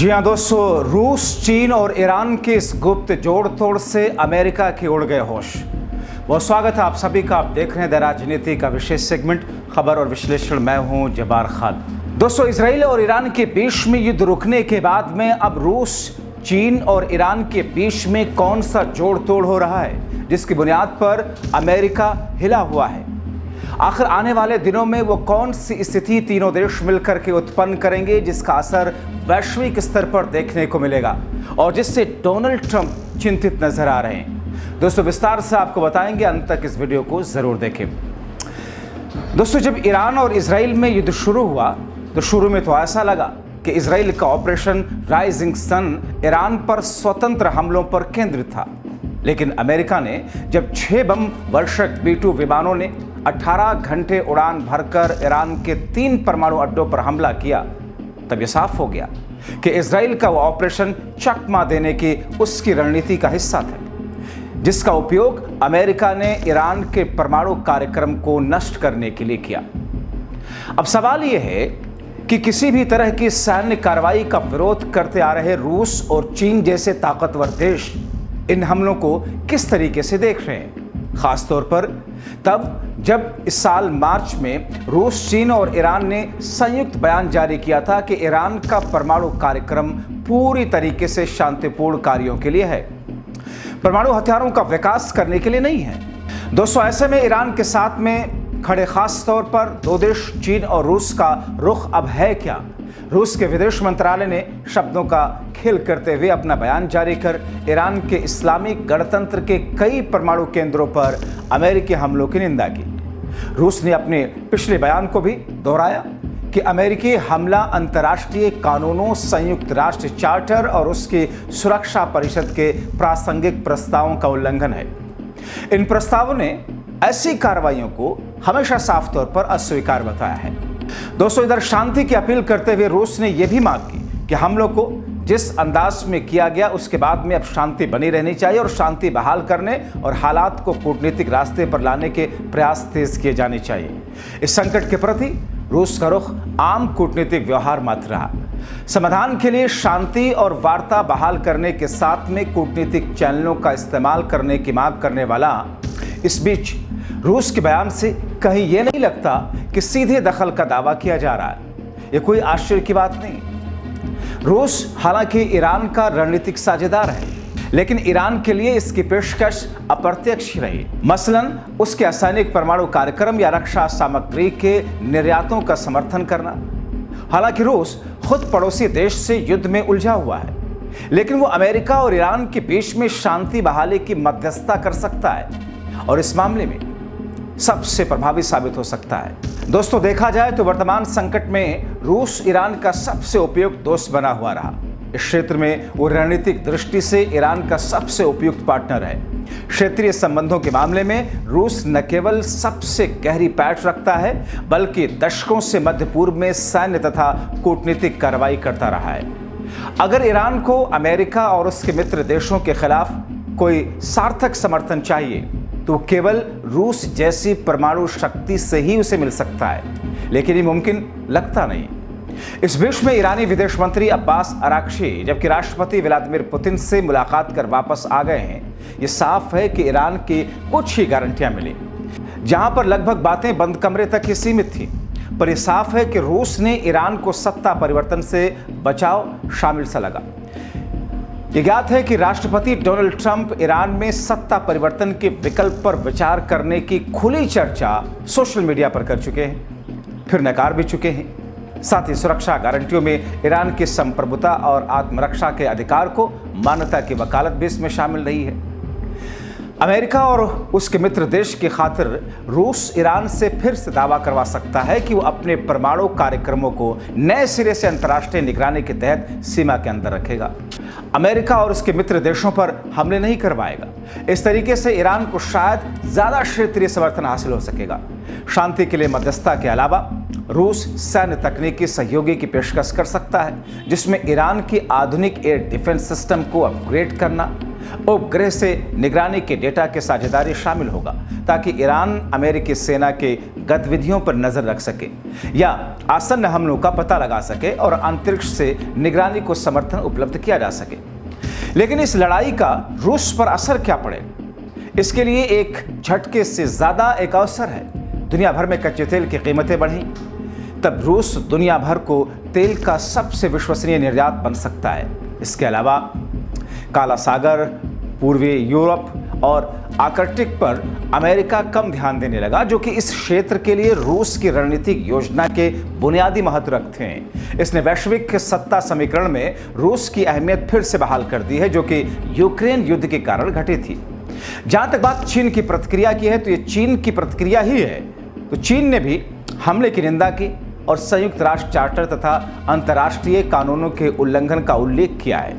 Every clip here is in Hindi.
जी हाँ दोस्तों, रूस, चीन और ईरान के इस गुप्त जोड़ तोड़ से अमेरिका के उड़ गए होश। बहुत स्वागत है आप सभी का। आप देख रहे हैं द राजनीति का विशेष सेगमेंट खबर और विश्लेषण। मैं हूं जब्बार खान। दोस्तों, इसराइल और ईरान के बीच में युद्ध रुकने के बाद में अब रूस, चीन और ईरान के बीच में कौन सा जोड़ तोड़ हो रहा है जिसकी बुनियाद पर अमेरिका हिला हुआ है। आखिर आने वाले दिनों में वो कौन सी स्थिति तीनों देश मिलकर के उत्पन्न करेंगे जिसका असर वैश्विक स्तर पर देखने को मिलेगा और जिससे डोनाल्ड ट्रंप चिंतित नजर आ रहे हैं। दोस्तों, विस्तार से आपको बताएंगे, अंत तक इस वीडियो को जरूर देखें। दोस्तों, जब ईरान और इजराइल में युद्ध शुरू हुआ तो शुरू में तो ऐसा लगा कि इजराइल का ऑपरेशन राइजिंग सन ईरान पर स्वतंत्र हमलों पर केंद्रित था, लेकिन अमेरिका ने जब 6 बम वर्षक B-2 विमानों ने 18 घंटे उड़ान भरकर ईरान के 3 परमाणु अड्डों पर हमला किया, तब यह साफ हो गया कि इजराइल का वो ऑपरेशन चकमा देने की उसकी रणनीति का हिस्सा था, जिसका उपयोग अमेरिका ने ईरान के परमाणु कार्यक्रम को नष्ट करने के लिए किया। अब सवाल यह है कि किसी भी तरह की सैन्य कार्रवाई का विरोध करते आ रहे रूस और चीन जैसे ताकतवर देश इन हमलों को किस तरीके से देख रहे हैं, खासतौर पर तब जब इस साल मार्च में रूस, चीन और ईरान ने संयुक्त बयान जारी किया था कि ईरान का परमाणु कार्यक्रम पूरी तरीके से शांतिपूर्ण कार्यों के लिए है, परमाणु हथियारों का विकास करने के लिए नहीं है। दोस्तों, ऐसे में ईरान के साथ में खड़े खास तौर पर दो देश चीन और रूस का रुख अब है क्या। रूस के विदेश मंत्रालय ने शब्दों का खेल करते हुए अपना बयान जारी कर ईरान के इस्लामिक गणतंत्र के कई परमाणु केंद्रों पर अमेरिकी हमलों की निंदा की। रूस ने अपने पिछले बयान को भी दोहराया कि अमेरिकी हमला अंतर्राष्ट्रीय कानूनों, संयुक्त राष्ट्र चार्टर और उसकी सुरक्षा परिषद के प्रासंगिक प्रस्तावों का उल्लंघन है। इन प्रस्तावों ने ऐसी कार्रवाइयों को हमेशा साफ तौर पर अस्वीकार बताया है। दोस्तों, इधर शांति की अपील करते हुए रूस ने यह भी मांग की कि हमलों को जिस अंदाज में किया गया उसके बाद में अब शांति बनी रहनी चाहिए और शांति बहाल करने और हालात को कूटनीतिक रास्ते पर लाने के प्रयास तेज किए जाने चाहिए। इस संकट के प्रति रूस का रुख आम कूटनीतिक व्यवहार मात्र रहा। समाधान के लिए शांति और वार्ता बहाल करने के साथ में कूटनीतिक चैनलों का इस्तेमाल करने की मांग करने वाला इस बीच रूस के बयान से कहीं यह नहीं लगता कि सीधे दखल का दावा किया जा रहा है। यह कोई आश्चर्य की बात नहीं। रूस हालांकि ईरान का रणनीतिक साझेदार है, लेकिन ईरान के लिए इसकी पेशकश अप्रत्यक्ष रही। मसलन उसके असैनिक परमाणु कार्यक्रम या रक्षा सामग्री के निर्यातों का समर्थन करना। हालांकि रूस खुद पड़ोसी देश से युद्ध में उलझा हुआ है, लेकिन वो अमेरिका और ईरान के बीच में शांति बहाली की मध्यस्थता कर सकता है और इस मामले में सबसे प्रभावी साबित हो सकता है। दोस्तों, देखा जाए तो वर्तमान संकट में रूस ईरान का सबसे उपयुक्त दोस्त बना हुआ रहा। इस क्षेत्र में वो रणनीतिक दृष्टि से ईरान का सबसे उपयुक्त पार्टनर है। क्षेत्रीय संबंधों के मामले में रूस न केवल सबसे गहरी पैठ रखता है, बल्कि दशकों से मध्य पूर्व में सैन्य तथा कूटनीतिक कार्रवाई करता रहा है। अगर ईरान को अमेरिका और उसके मित्र देशों के खिलाफ कोई सार्थक समर्थन चाहिए तो केवल रूस जैसी परमाणु शक्ति से ही उसे मिल सकता है, लेकिन ये मुमकिन लगता नहीं। इस बीच में ईरानी विदेश मंत्री अब्बास अराक्ची जबकि राष्ट्रपति व्लादिमीर पुतिन से मुलाकात कर वापस आ गए हैं। ये साफ है कि ईरान की कुछ ही गारंटियां मिली, जहां पर लगभग बातें बंद कमरे तक ही सीमित थी, पर यह साफ है कि रूस ने ईरान को सत्ता परिवर्तन से बचाव शामिल सा लगा। यह ज्ञात है कि राष्ट्रपति डोनाल्ड ट्रंप ईरान में सत्ता परिवर्तन के विकल्प पर विचार करने की खुली चर्चा सोशल मीडिया पर कर चुके हैं, फिर नकार भी चुके हैं। साथ ही सुरक्षा गारंटियों में ईरान की संप्रभुता और आत्मरक्षा के अधिकार को मान्यता की वकालत भी इसमें शामिल रही है। अमेरिका और उसके मित्र देश की खातिर रूस ईरान से फिर से दावा करवा सकता है कि वो अपने परमाणु कार्यक्रमों को नए सिरे से अंतर्राष्ट्रीय निगरानी के तहत सीमा के अंदर रखेगा। अमेरिका और उसके मित्र देशों पर हमले नहीं करवाएगा। इस तरीके से ईरान को शायद ज्यादा क्षेत्रीय समर्थन हासिल हो सकेगा। शांति के लिए मध्यस्थता के अलावा रूस सैन्य तकनीकी सहयोगी की पेशकश कर सकता है, जिसमें ईरान की आधुनिक एयर डिफेंस सिस्टम को अपग्रेड करना, उपग्रह से निगरानी के डेटा के साझेदारी शामिल होगा, ताकि ईरान अमेरिकी सेना के गतिविधियों पर नजर रख सके या आसन्न हमलों का पता लगा सके और अंतरिक्ष से निगरानी को समर्थन उपलब्ध किया जा सके। लेकिन इस लड़ाई का रूस पर असर क्या पड़े, इसके लिए एक झटके से ज्यादा एक अवसर है। दुनिया भर में कच्चे तेल की कीमतें बढ़ी, तब रूस दुनिया भर को तेल का सबसे विश्वसनीय निर्यात बन सकता है। इसके अलावा काला सागर, पूर्वी यूरोप और आर्कटिक पर अमेरिका कम ध्यान देने लगा, जो कि इस क्षेत्र के लिए रूस की रणनीतिक योजना के बुनियादी महत्व रखते हैं। इसने वैश्विक सत्ता समीकरण में रूस की अहमियत फिर से बहाल कर दी है, जो कि यूक्रेन युद्ध के कारण घटी थी। जहां तक बात चीन की प्रतिक्रिया की है, तो ये चीन की प्रतिक्रिया ही है। तो चीन ने भी हमले की निंदा की और संयुक्त राष्ट्र चार्टर तथा अंतर्राष्ट्रीय कानूनों के उल्लंघन का उल्लेख किया है।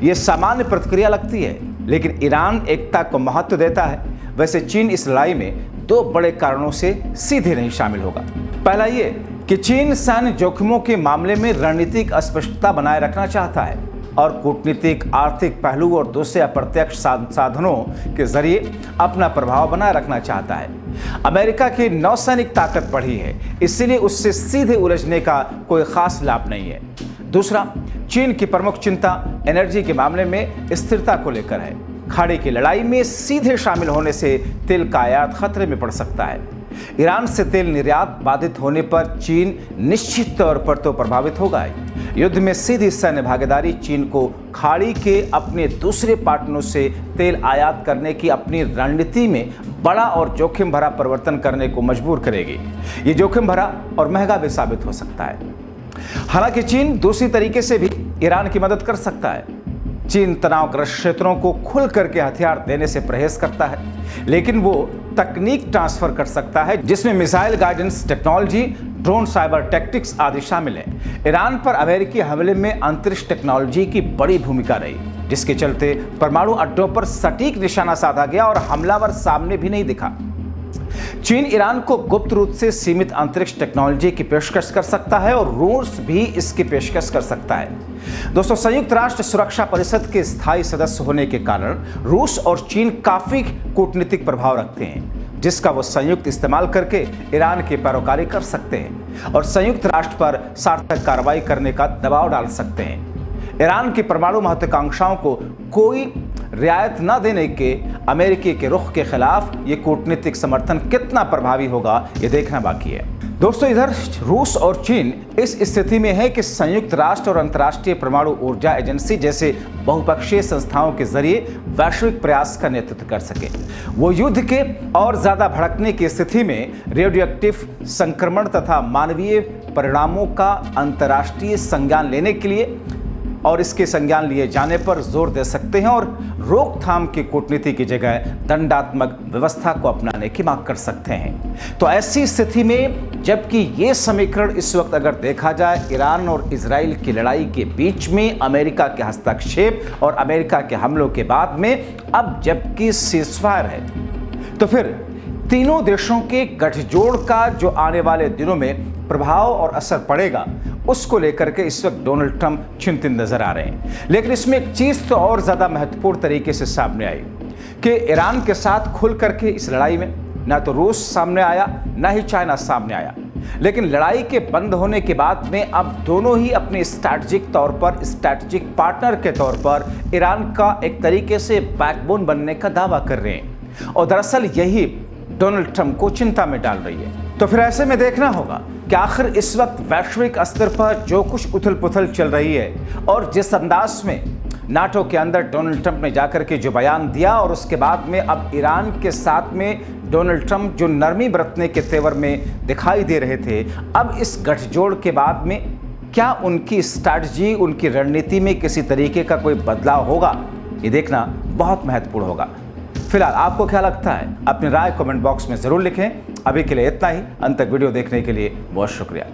यह सामान्य प्रतिक्रिया लगती है, लेकिन ईरान एकता को महत्व देता है। वैसे चीन इस लड़ाई में दो बड़े कारणों से सीधे नहीं शामिल होगा। पहला ये कि चीन सैन्य जोखिमों के मामले में रणनीतिक अस्पष्टता बनाए रखना चाहता है और कूटनीतिक, आर्थिक पहलू और दूसरे अप्रत्यक्ष साधनों के जरिए अपना प्रभाव बनाए रखना चाहता है। अमेरिका की नौसैनिक ताकत बढ़ी है, इसलिए उससे सीधे उलझने का कोई खास लाभ नहीं है। दूसरा, चीन की प्रमुख चिंता एनर्जी के मामले में स्थिरता को लेकर है। खाड़ी की लड़ाई में सीधे शामिल होने से तेल का आयात खतरे में पड़ सकता है। ईरान से तेल निर्यात बाधित होने पर चीन निश्चित तौर पर तो प्रभावित होगा। युद्ध में सीधी सैन्य भागीदारी चीन को खाड़ी के अपने दूसरे पार्टनरों से तेल आयात करने की अपनी रणनीति में बड़ा और जोखिम भरा परिवर्तन करने को मजबूर करेगी। ये जोखिम भरा और महंगा भी साबित हो सकता है। हालांकि चीन दूसरी तरीके से भी ईरान की मदद कर सकता है। चीन तनावग्रस्त क्षेत्रों को खुल करके हथियार देने से परहेज करता है, लेकिन वो तकनीक ट्रांसफर कर सकता है जिसमें missile guidance technology, drone, cyber tactics आदि शामिल हैं। ईरान पर अमेरिकी हमले में अंतरिक्ष टेक्नोलॉजी की बड़ी भूमिका रही, जिसके चलते परमाणु अड्डों पर सटीक निशाना साधा गया और हमलावर सामने भी नहीं दिखा। चीन ईरान को गुप्त रूप से सीमित अंतरिक्ष टेक्नोलॉजी की पेशकश कर सकता है और रूस भी इसकी पेशकश कर सकता है। दोस्तों, संयुक्त राष्ट्र सुरक्षा परिषद के स्थायी सदस्य होने के कारण रूस और चीन काफी कूटनीतिक प्रभाव रखते हैं, जिसका वो संयुक्त इस्तेमाल करके ईरान की पैरोकारी कर सकते हैं और संयुक्त राष्ट्र पर सार्थक कार्रवाई करने का दबाव डाल सकते हैं। ईरान की परमाणु महत्वाकांक्षाओं को कोई रियायत न देने के अमेरिकी के रुख के खिलाफ ये कूटनीतिक समर्थन कितना प्रभावी होगा, ये देखना बाकी है। दोस्तों, इधर रूस और चीन इस स्थिति में है कि संयुक्त राष्ट्र और अंतर्राष्ट्रीय परमाणु ऊर्जा एजेंसी जैसे बहुपक्षीय संस्थाओं के जरिए वैश्विक प्रयास का नेतृत्व कर सके। वो युद्ध के और ज्यादा भड़कने की स्थिति में रेडियोएक्टिव संक्रमण तथा मानवीय परिणामों का अंतर्राष्ट्रीय संज्ञान लेने के लिए और इसके संज्ञान लिए जाने पर जोर दे सकते हैं और रोकथाम की कूटनीति की जगह दंडात्मक व्यवस्था को अपनाने की मांग कर सकते हैं। तो ऐसी स्थिति में, जबकि ये समीकरण इस वक्त अगर देखा जाए ईरान और इजराइल की लड़ाई के बीच में अमेरिका के हस्तक्षेप और अमेरिका के हमलों के बाद में अब जबकि सीजफायर है, तो फिर तीनों देशों के गठजोड़ का जो आने वाले दिनों में प्रभाव और असर पड़ेगा, उसको लेकर के इस वक्त डोनाल्ड ट्रंप चिंतित नजर आ रहे हैं। लेकिन इसमें एक चीज तो और ज्यादा महत्वपूर्ण तरीके से सामने आई कि ईरान के साथ खुल करके इस लड़ाई में ना तो रूस सामने आया, ना ही चाइना सामने आया। लेकिन लड़ाई के बंद होने के बाद में अब दोनों ही अपने स्ट्रैटेजिक तौर पर, स्ट्रैटेजिक पार्टनर के तौर पर ईरान का एक तरीके से बैकबोन बनने का दावा कर रहे हैं और दरअसल यही डोनाल्ड ट्रंप को चिंता में डाल रही है। तो फिर ऐसे में देखना होगा कि आखिर इस वक्त वैश्विक स्तर पर जो कुछ उथल पुथल चल रही है और जिस अंदाज में नाटो के अंदर डोनाल्ड ट्रंप ने जाकर के जो बयान दिया और उसके बाद में अब ईरान के साथ में डोनाल्ड ट्रंप जो नरमी बरतने के तेवर में दिखाई दे रहे थे, अब इस गठजोड़ के बाद में क्या उनकी स्ट्रैटेजी, उनकी रणनीति में किसी तरीके का कोई बदलाव होगा, ये देखना बहुत महत्वपूर्ण होगा। फिलहाल आपको क्या लगता है, अपनी राय कमेंट बॉक्स में जरूर लिखें। अभी के लिए इतना ही। अंत तक वीडियो देखने के लिए बहुत शुक्रिया।